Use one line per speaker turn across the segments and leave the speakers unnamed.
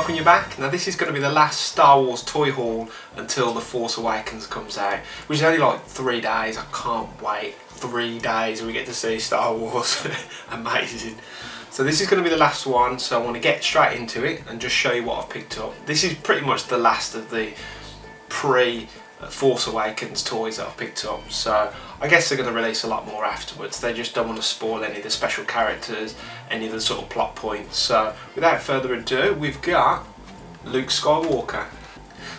welcome you back. Now this is going to be the last Star Wars toy haul until the Force Awakens comes out, which is only like 3 days. I can't wait. 3 days and we get to see Star Wars. Amazing. So this is going to be the last one, so I want to get straight into it and just show you what I've picked up. This is pretty much the last of the pre-Force Awakens toys that I've picked up, so I guess they're going to release a lot more afterwards. They just don't want to spoil any of the special characters, any of the sort of plot points. So without further ado, we've got Luke Skywalker.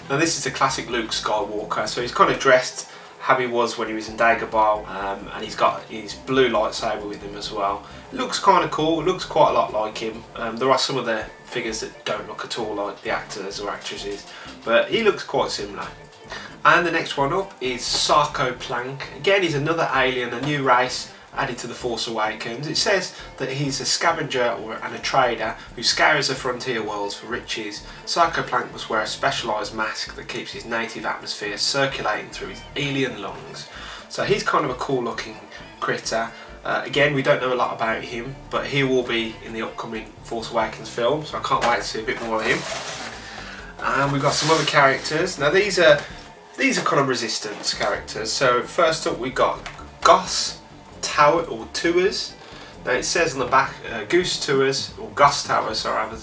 Now this is a classic Luke Skywalker, so he's kind of dressed how he was when he was in Dagobah, and he's got his blue lightsaber with him as well. It looks kind of cool, it looks quite a lot like him. There are some of the figures that don't look at all like the actors or actresses, but he looks quite similar. And the next one up is Sarco Plank. Again, he's another alien, a new race added to the Force Awakens. It says that he's a scavenger and a trader who scours the frontier worlds for riches. Sarco Plank must wear a specialised mask that keeps his native atmosphere circulating through his alien lungs. So he's kind of a cool looking critter. Again, we don't know a lot about him, but he will be in the upcoming Force Awakens film, so I can't wait to see a bit more of him. And we've got some other characters. Now these are kind of resistance characters. So first up we've got Gus Tower, or Tours. Now it says on the back, Gus Tower, sorry,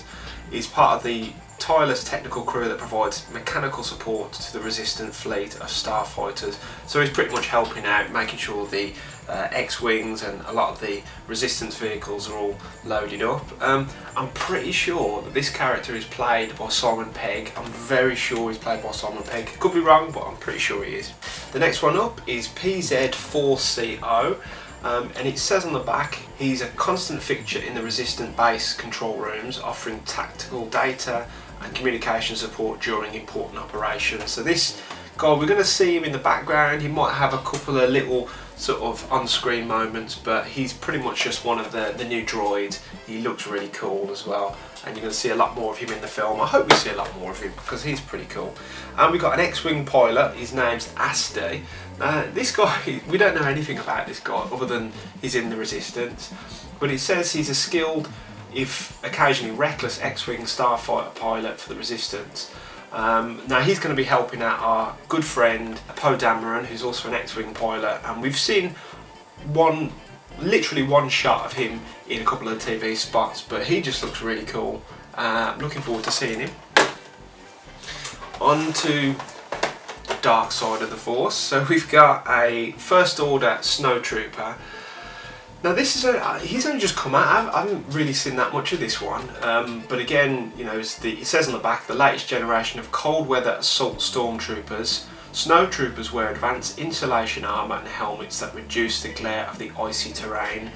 is part of the tireless technical crew that provides mechanical support to the resistant fleet of starfighters. So he's pretty much helping out, making sure the X-Wings and a lot of the resistance vehicles are all loaded up. I'm pretty sure that this character is played by Simon Pegg. I'm very sure he's played by Simon Pegg. Could be wrong, but I'm pretty sure he is. The next one up is PZ4CO. And it says on the back, he's a constant fixture in the resistant base control rooms, offering tactical data and communication support during important operations. So this guy, we're going to see him in the background. He might have a couple of little sort of on-screen moments, but he's pretty much just one of the new droids. He looks really cool as well, and you're going to see a lot more of him in the film. I hope we see a lot more of him because he's pretty cool. And we've got an X-Wing pilot. His name's Asti. This guy, we don't know anything about this guy other than he's in the Resistance, but it says he's a skilled, if occasionally reckless, X-Wing starfighter pilot for the Resistance. Now he's going to be helping out our good friend Poe Dameron, who's also an X-Wing pilot, and we've seen literally one shot of him in a couple of TV spots, but he just looks really cool. I'm looking forward to seeing him. On to the dark side of the Force. So we've got a First Order Snowtrooper. Now this is he's only just come out. I haven't really seen that much of this one, but again, you know, it says on the back, the latest generation of cold weather assault stormtroopers. Snowtroopers wear advanced insulation armour and helmets that reduce the glare of the icy terrain.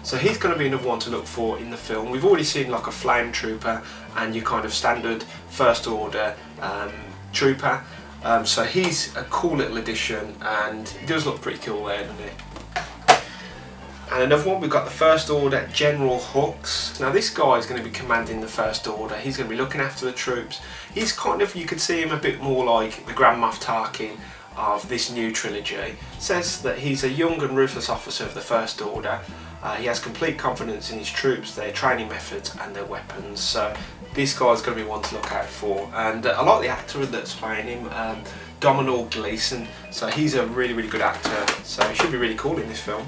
So he's going to be another one to look for in the film. We've already seen like a flame trooper and your kind of standard First Order trooper. So he's a cool little addition, and he does look pretty cool there, doesn't he? And another one, we've got the First Order General Hux. Now this guy is going to be commanding the First Order. He's going to be looking after the troops. He's kind of, you could see him a bit more like the Grand Moff Tarkin of this new trilogy. It says that he's a young and ruthless officer of the First Order. He has complete confidence in his troops, their training methods and their weapons. So this guy's going to be one to look out for. And I like the actor that's playing him, Domhnall Gleeson. So he's a really, really good actor. So he should be really cool in this film.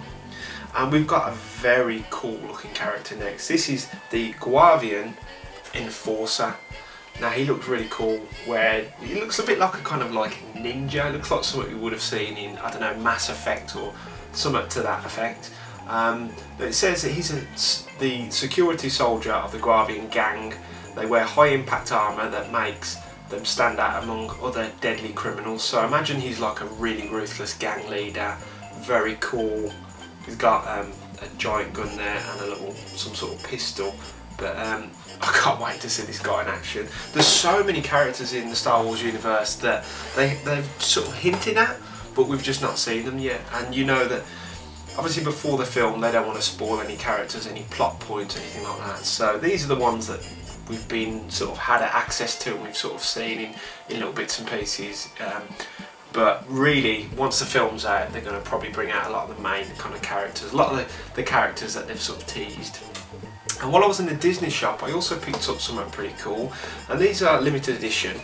And we've got a very cool looking character next. This is the Guavian Enforcer. Now he looks really cool, where he looks a bit like a kind of like ninja. It looks like something you would have seen in, I don't know, Mass Effect or something to that effect. But it says that he's the security soldier of the Guavian gang. They wear high impact armour that makes them stand out among other deadly criminals. So I imagine he's like a really ruthless gang leader. Very cool. He's got a giant gun there and some sort of pistol, but I can't wait to see this guy in action. There's so many characters in the Star Wars universe that they've sort of hinted at, but we've just not seen them yet. And you know that obviously before the film they don't want to spoil any characters, any plot points, anything like that. So these are the ones that we've been sort of had access to and we've sort of seen in little bits and pieces. But really, once the film's out, they're going to probably bring out a lot of the main kind of characters, a lot of the characters that they've sort of teased. And while I was in the Disney shop, I also picked up something pretty cool, and these are limited edition.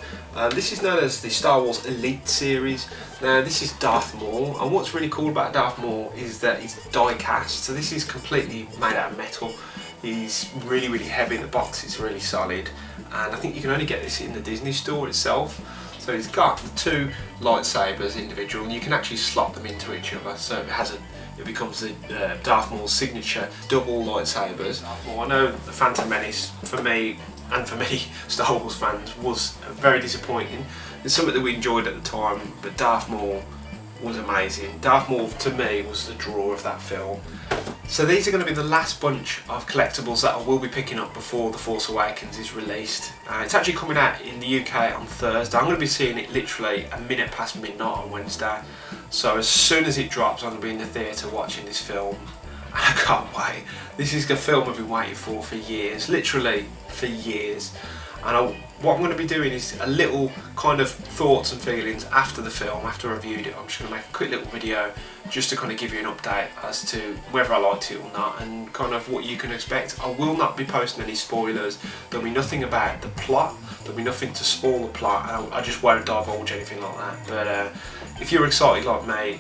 This is known as the Star Wars Elite series. Now this is Darth Maul, and what's really cool about Darth Maul is that he's die cast, so this is completely made out of metal. He's really heavy, the box is really solid, and I think you can only get this in the Disney store itself. So he's got the two lightsabers individual, and you can actually slot them into each other, so it becomes the Darth Maul's signature double lightsabers. Well, I know the Phantom Menace, for me and for many Star Wars fans, was very disappointing. It's something that we enjoyed at the time, but Darth Maul was amazing. Darth Maul, to me, was the draw of that film. So these are going to be the last bunch of collectibles that I will be picking up before The Force Awakens is released. It's actually coming out in the UK on Thursday. I'm going to be seeing it literally a minute past midnight on Wednesday. So as soon as it drops, I'm going to be in the theatre watching this film. And I can't wait. This is a film I've been waiting for years, literally for years. And what I'm going to be doing is a little kind of thoughts and feelings after the film, after I reviewed it. I'm just going to make a quick little video just to kind of give you an update as to whether I liked it or not, and kind of what you can expect. I will not be posting any spoilers. There'll be nothing about the plot, there'll be nothing to spoil the plot, and I just won't divulge anything like that. But if you're excited like me,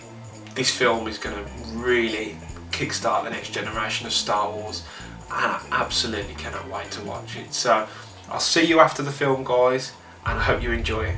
this film is going to really kickstart the next generation of Star Wars, and I absolutely cannot wait to watch it. So I'll see you after the film, guys, and I hope you enjoy it.